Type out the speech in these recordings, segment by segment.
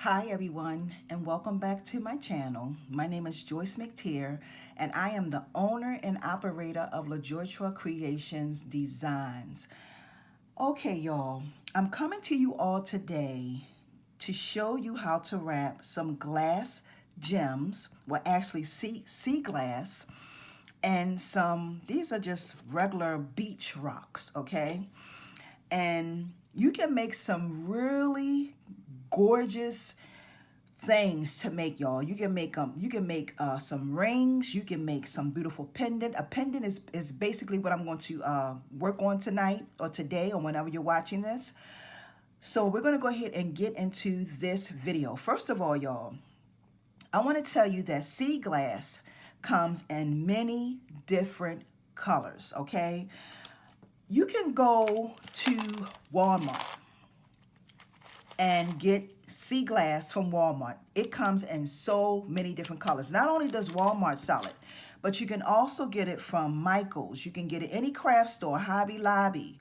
Hi everyone, and welcome back to my channel. My name is Joyce McTeer, and I am the owner and operator of LaJoytra Creations Designs. Okay, y'all, I'm coming to you all today to show you how to wrap some glass gems, well actually sea glass, and these are just regular beach rocks, okay? And you can make some really gorgeous things to make, y'all. You can make some rings. You can make some beautiful pendant. A pendant is basically what I'm going to work on tonight or today or whenever you're watching this. So we're going to go ahead and get into this video. First of all, y'all, I want to tell you that sea glass comes in many different colors, okay? You can go to Walmart and get sea glass from Walmart. It comes in so many different colors. Not only does Walmart sell it, but you can also get it from Michael's. You can get it any craft store, Hobby Lobby,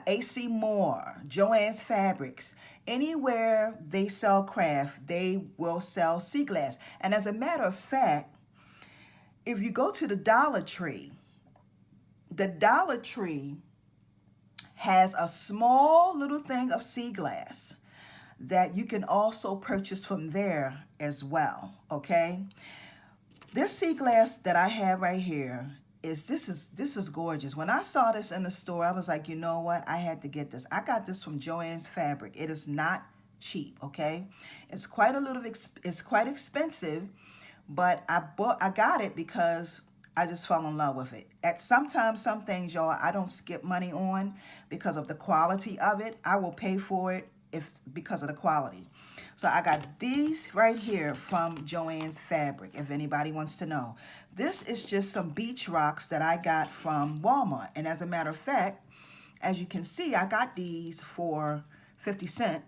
AC Moore, Joann's Fabrics. Anywhere they sell craft, they will sell sea glass. And as a matter of fact, if you go to the Dollar Tree has a small little thing of sea glass that you can also purchase from there as well, okay? This sea glass that I have right here this is gorgeous. When I saw this in the store, I was like, you know what? I had to get this. I got this from Joann's Fabric. It is not cheap, okay? It's quite expensive, but I got it because I just fell in love with it. Sometimes some things, y'all, I don't skip money on because of the quality of it. I will pay for it because of the quality. So I got these right here from Joann's Fabric, if anybody wants to know. This is just some beach rocks that I got from Walmart. And as a matter of fact, as you can see, I got these for 50 cents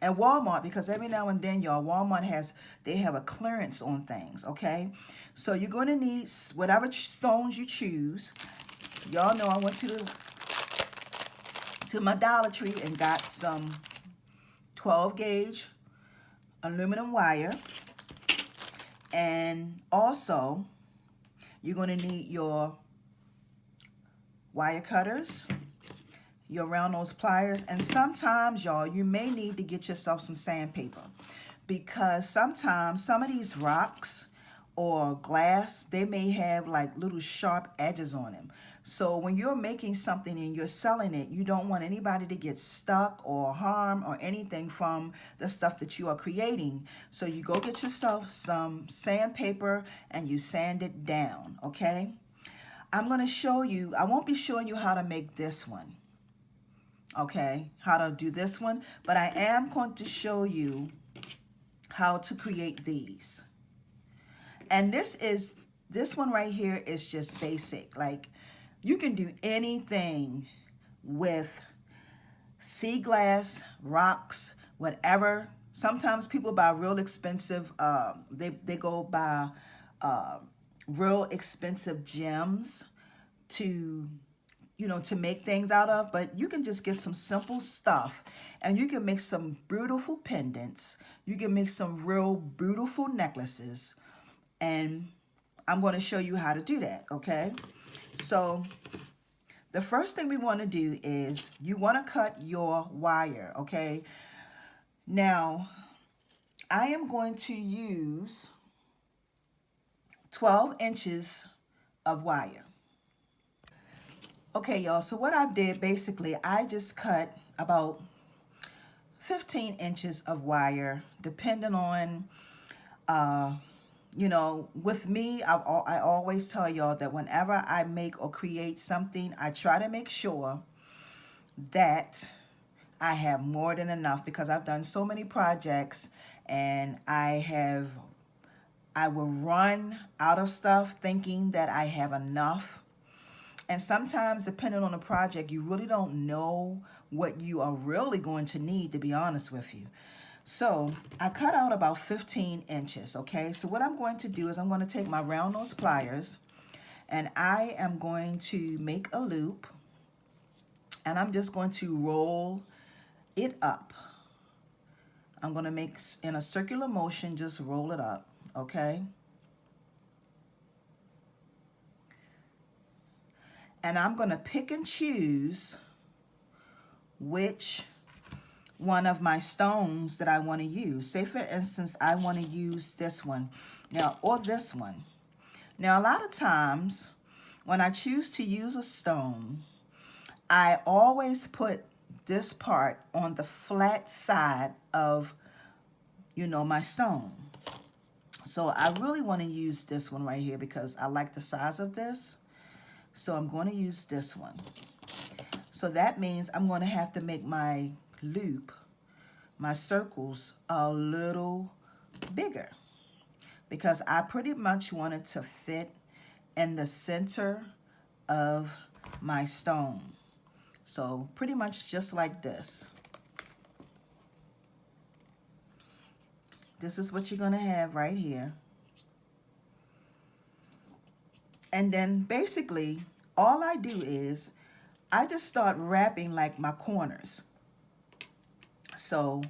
at Walmart, because every now and then, y'all, they have a clearance on things, okay? So you're going to need whatever stones you choose. Y'all know I went to my Dollar Tree and got some 12 gauge aluminum wire. And also, you're going to need your wire cutters, your round nose pliers, and sometimes, y'all, you may need to get yourself some sandpaper, because sometimes some of these rocks or glass, they may have like little sharp edges on them. So when you're making something and you're selling it, you don't want anybody to get stuck or harm or anything from the stuff that you are creating. So you go get yourself some sandpaper and you sand it down, okay? I'm going to show you, I won't be showing you how to make this one, okay, how to do this one, but I am going to show you how to create these. And this one right here is just basic. Like, you can do anything with sea glass, rocks, whatever. Sometimes people buy real expensive, they go buy real expensive gems to make things out of, but you can just get some simple stuff and you can make some beautiful pendants. You can make some real beautiful necklaces, and I'm going to show you how to do that, okay? So the first thing we want to do is you want to cut your wire, okay? Now, I am going to use 12 inches of wire. Okay, y'all, so what I did, basically, I just cut about 15 inches of wire, depending on, with me, I always tell y'all that whenever I make or create something, I try to make sure that I have more than enough, because I've done so many projects and I will run out of stuff thinking that I have enough. And sometimes, depending on the project, you really don't know what you are really going to need, to be honest with you. So I cut out about 15 inches, okay? So what I'm going to do is I'm going to take my round nose pliers and I am going to make a loop, and I'm just going to roll it up I'm going to make in a circular motion, just roll it up, okay? And I'm going to pick and choose which one of my stones that I want to use. Say, for instance, I want to use this one now, or this one. Now, a lot of times when I choose to use a stone, I always put this part on the flat side of, you know, my stone. So I really want to use this one right here because I like the size of this. So I'm going to use this one. So that means I'm going to have to make my loop, my circles, a little bigger because I pretty much want it to fit in the center of my stone. So pretty much just like this. This is what you're going to have right here. And then basically all I do is I just start wrapping like my corners. So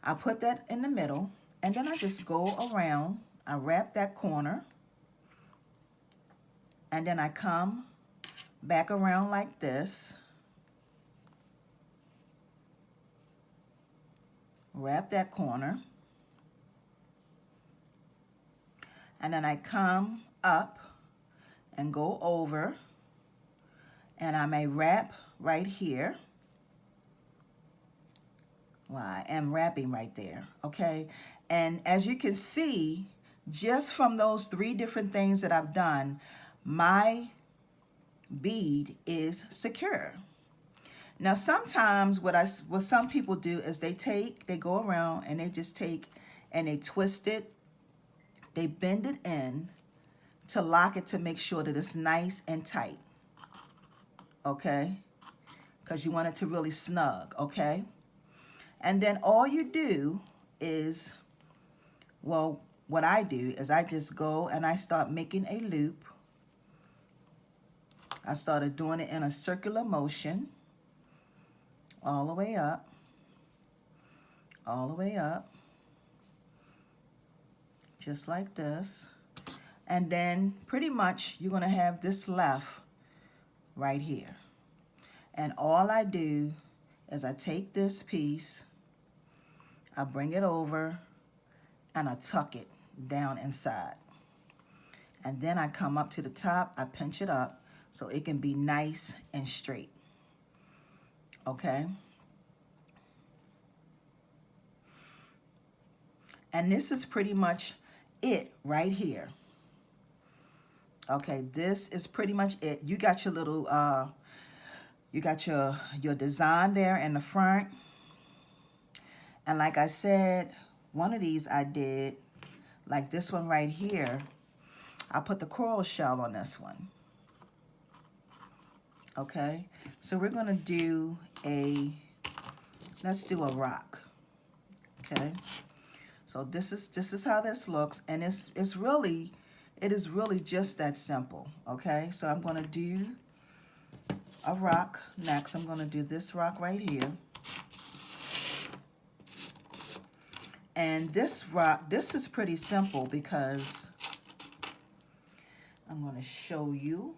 I put that in the middle and then I just go around. I wrap that corner and then I come back around like this. Wrap that corner. And then I come up and go over and I may wrap right here. Well, I am wrapping right there, okay? And as you can see, just from those 3 different things that I've done, my bead is secure. Now, sometimes what some people do is they go around and they just take and they twist it, they bend it in to lock it to make sure that it's nice and tight, okay? Because you want it to really snug, okay? And then all you do is, well, what I do is I just go and I start making a loop. I started doing it in a circular motion, all the way up, all the way up, just like this. And then pretty much you're going to have this left right here. And all I do is I take this piece, I bring it over, and I tuck it down inside. And then I come up to the top, I pinch it up so it can be nice and straight. Okay? And this is pretty much it right here. Okay, this is pretty much it. You got your little, you got your design there in the front. And like I said, one of these I did, like this one right here, I put the coral shell on this one. Okay, so we're gonna do let's do a rock. Okay, so this is how this looks, and it is really just that simple. Okay, so I'm gonna do a rock next. I'm gonna do this rock right here. And this rock, this is pretty simple because I'm gonna show you.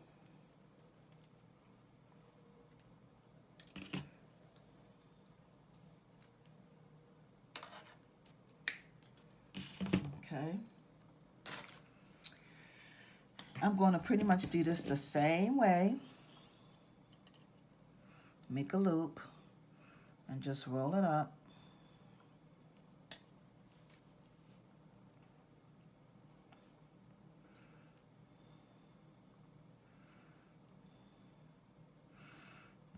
Okay. I'm going to pretty much do this the same way. Make a loop and just roll it up.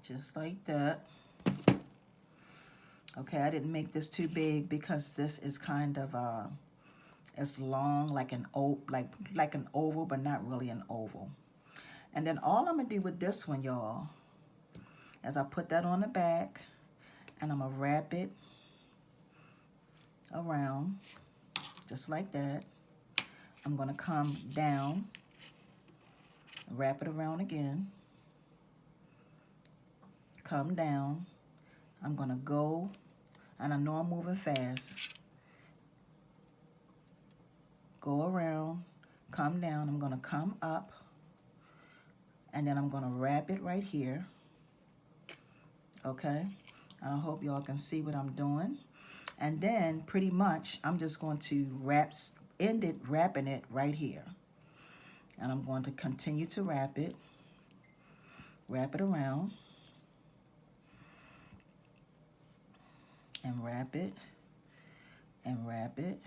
Just like that. Okay, I didn't make this too big because this is kind of it's long, like an oval, but not really an oval. And then all I'm gonna do with this one, y'all, is I put that on the back, and I'm gonna wrap it around, just like that. I'm gonna come down, wrap it around again, come down. I'm gonna go, And I know I'm moving fast. Go around, come down. I'm going to come up, and then I'm going to wrap it right here. Okay? I hope y'all can see what I'm doing. And then pretty much I'm just going to wrapping it right here. And I'm going to continue to wrap it around, and wrap it, and wrap it.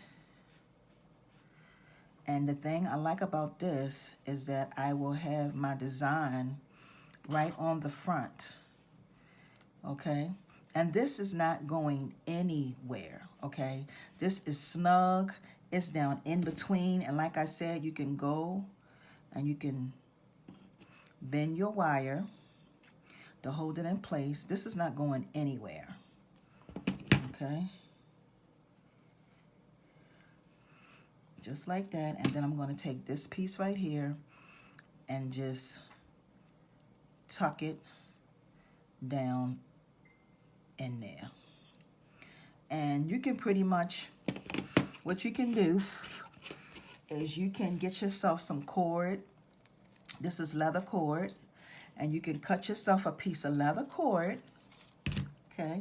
And the thing I like about this is that I will have my design right on the front, okay? And this is not going anywhere, okay? This is snug. It's down in between. And like I said, you can go and you can bend your wire to hold it in place. This is not going anywhere, okay? Just like that. And then I'm going to take this piece right here and just tuck it down in there. And you can pretty much, what you can do is you can get yourself some cord. This is leather cord. And you can cut yourself a piece of leather cord, okay,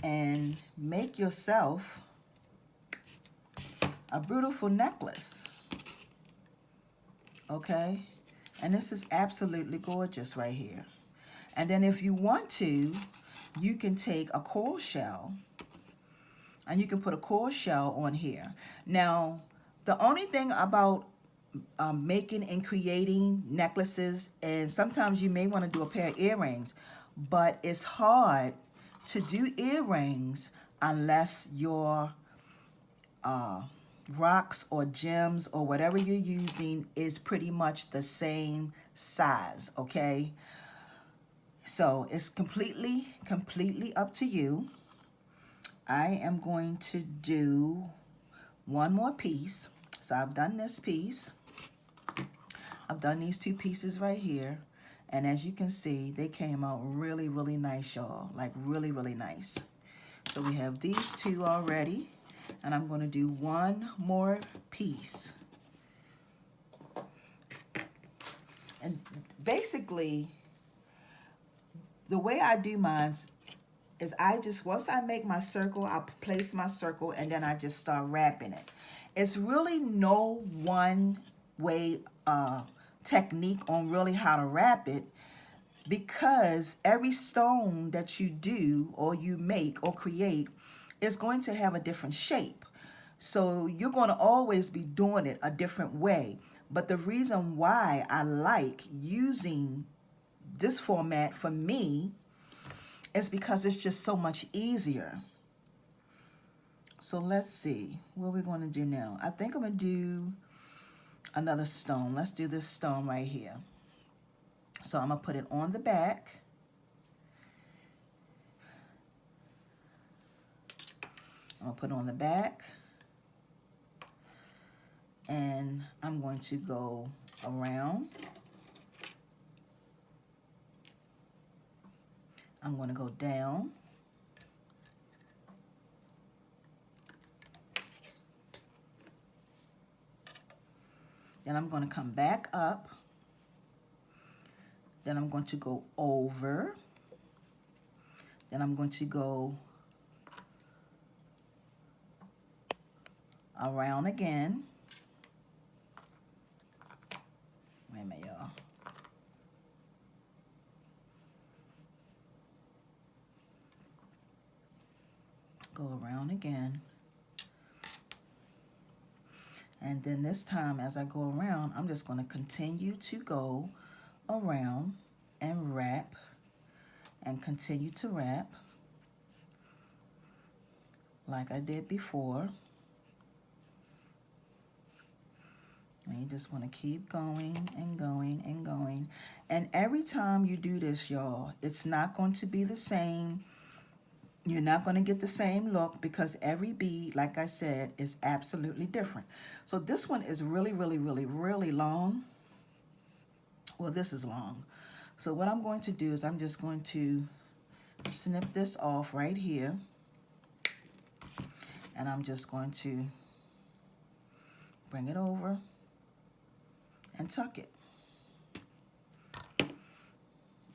and make yourself a beautiful necklace, okay? And this is absolutely gorgeous right here. And then if you want to, you can take a coral shell and you can put a coral shell on here. Now, the only thing about making and creating necklaces, and sometimes you may want to do a pair of earrings, but it's hard to do earrings unless your rocks or gems or whatever you're using is pretty much the same size, okay? So it's completely up to you. I am going to do one more piece. So I've done this piece. I've done these two pieces right here. And as you can see, they came out really, really nice, y'all. Like really, really nice. So we have these two already. And I'm going to do one more piece. And basically, the way I do mine is once I make my circle, I place my circle and then I just start wrapping it. It's really no one way technique on really how to wrap it, because every stone that you do or you make or create is going to have a different shape. So you're going to always be doing it a different way. But the reason why I like using this format for me is because it's just so much easier. So let's see what we're going to do now. I think I'm going to do another stone. Let's do this stone right here. So I'm going to put it on the back. I'm going to put it on the back. And I'm going to go around. I'm going to go down. Then I'm going to come back up. Then I'm going to go over. Then I'm going to go around again. Wait a minute, y'all. Go around again. And then this time, as I go around, I'm just going to continue to go around and wrap and continue to wrap like I did before. And you just want to keep going and going and going. And every time you do this, y'all, it's not going to be the same. You're not going to get the same look because every bead, like I said, is absolutely different. So this one is really, really, really, really long. Well, this is long. So what I'm going to do is I'm just going to snip this off right here. And I'm just going to bring it over and tuck it.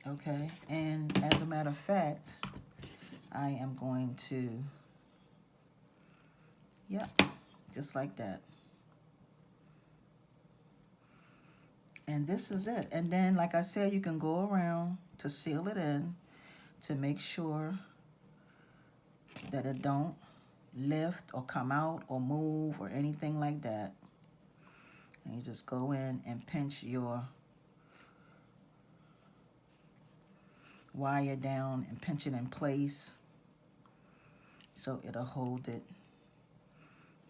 Okay, and as a matter of fact, I am going to, yep, just like that. And this is it. And then, like I said, you can go around to seal it in to make sure that it don't lift or come out or move or anything like that. And you just go in and pinch your wire down and pinch it in place so it'll hold it,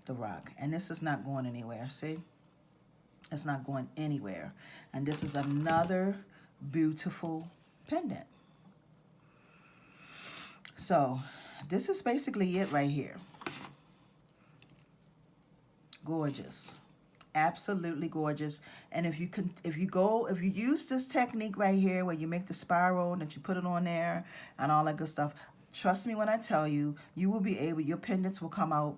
the rock. And this is not going anywhere, see? It's not going anywhere. And this is another beautiful pendant. So this is basically it right here. Gorgeous. Absolutely gorgeous. And if you use this technique right here where you make the spiral and that you put it on there and all that good stuff, trust me when I tell you, you will be able, your pendants will come out.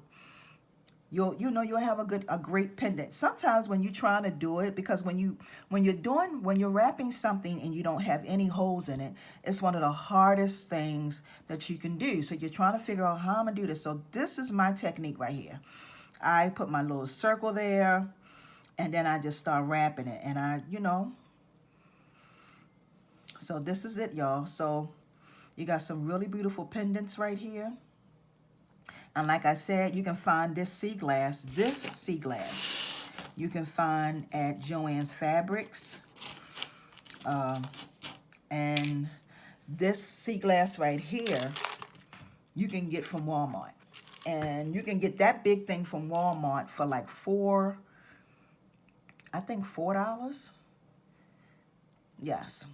You'll have a great pendant. Sometimes when you're trying to do it, because when you're wrapping something and you don't have any holes in it, it's one of the hardest things that you can do. So you're trying to figure out how I'm gonna do this. So this is my technique right here. I put my little circle there, and then I just start wrapping it, and so this is it, y'all. So you got some really beautiful pendants right here. And like I said, you can find this sea glass, you can find at Joann's Fabrics. And this sea glass right here, you can get from Walmart. And you can get that big thing from Walmart for like $4. Yes,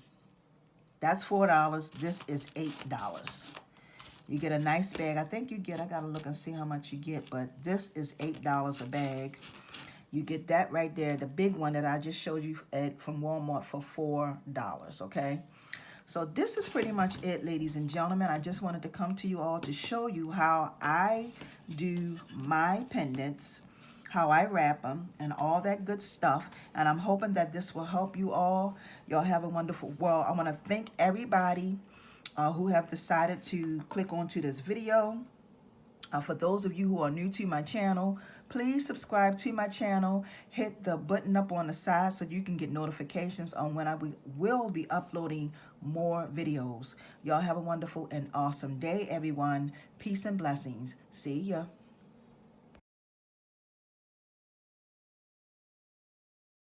that's $4. This is $8. You get a nice bag. I think you get, I gotta look and see how much you get, but this is $8 a bag. You get that right there, the big one that I just showed you from Walmart for $4, okay? So this is pretty much it, ladies and gentlemen. I just wanted to come to you all to show you how I do my pendants, how I wrap them, and all that good stuff. And I'm hoping that this will help you all. Y'all have a wonderful, well, I want to thank everybody who have decided to click onto this video. For those of you who are new to my channel, please subscribe to my channel. Hit the button up on the side so you can get notifications on when I will be uploading more videos. Y'all have a wonderful and awesome day, everyone. Peace and blessings. See ya.